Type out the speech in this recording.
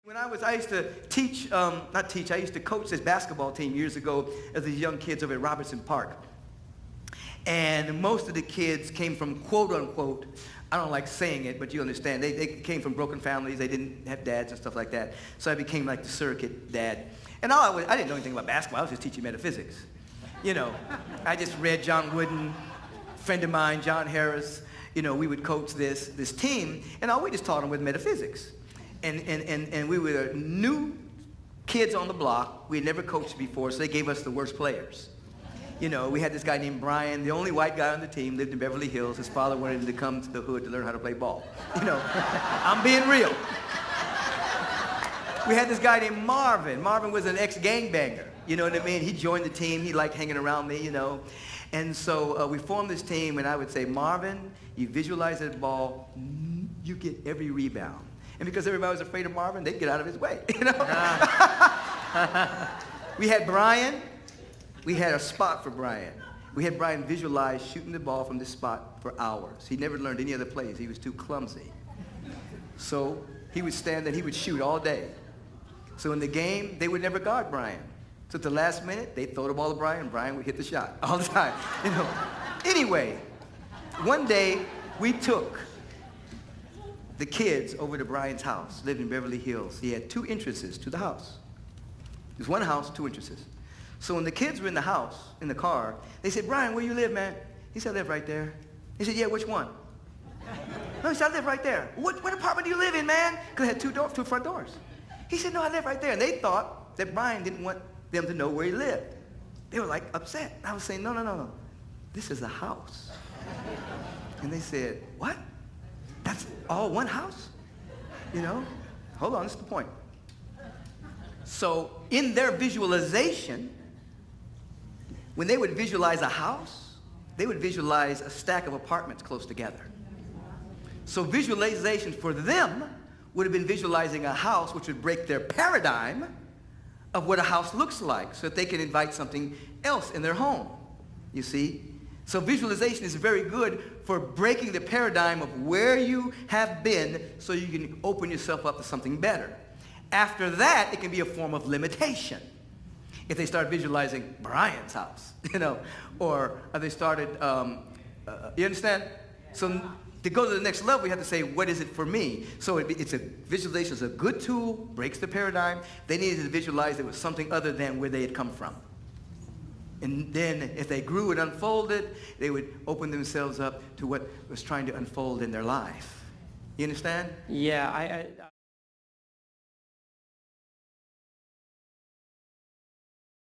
I used to teach, not teach, I used to coach this basketball team years ago as these young kids over at Robertson Park. And most of the kids came from quote unquote, I don't like saying it, but you understand, they came from broken families, they didn't have dads and stuff like that. So I became like the surrogate dad. And I didn't know anything about basketball, I was just teaching metaphysics. You know, I just read John Wooden, friend of mine, John Harris, you know, we would coach this team, and all we just taught them with metaphysics. And we were new kids on the block. We had never coached before, so they gave us the worst players. You know, we had this guy named Brian, the only white guy on the team, lived in Beverly Hills. His father wanted him to come to the hood to learn how to play ball. You know, I'm being real. We had this guy named Marvin. Marvin was an ex-gangbanger. You know what I mean? He joined the team. He liked hanging around me, you know. And so we formed this team, and I would say, Marvin, you visualize that ball, you get every rebound. And because everybody was afraid of Marvin, they'd get out of his way, you know? We had Brian. We had a spot for Brian. We had Brian visualize shooting the ball from this spot for hours. He never learned any other plays. He was too clumsy. So he would stand there, he would shoot all day. So in the game, they would never guard Brian. So at the last minute, they'd throw the ball to Brian, and Brian would hit the shot all the time, you know? Anyway, one day, we took the kids over to Brian's house, lived in Beverly Hills. He had 2 entrances to the house. There's one house, 2 entrances. So when the kids were in the house, in the car, they said, Brian, where you live, man? He said, I live right there. He said, yeah, which one? No, he said, I live right there. What apartment do you live in, man? Because it had 2 front doors. He said, no, I live right there. And they thought that Brian didn't want them to know where he lived. They were like upset. I was saying, no. This is a house. And they said, what? That's all one house? You know? Hold on, this is the point. So in their visualization, when they would visualize a house, they would visualize a stack of apartments close together. So visualization for them would have been visualizing a house which would break their paradigm of what a house looks like so that they can invite something else in their home, you see? So visualization is very good for breaking the paradigm of where you have been so you can open yourself up to something better. After that, it can be a form of limitation. If they start visualizing Brian's house, you know, or they started, you understand? So to go to the next level, you have to say, what is it for me? So visualization is a good tool, breaks the paradigm. They needed to visualize it was something other than where they had come from. And then if they grew and unfolded, they would open themselves up to what was trying to unfold in their life. You understand? Yeah,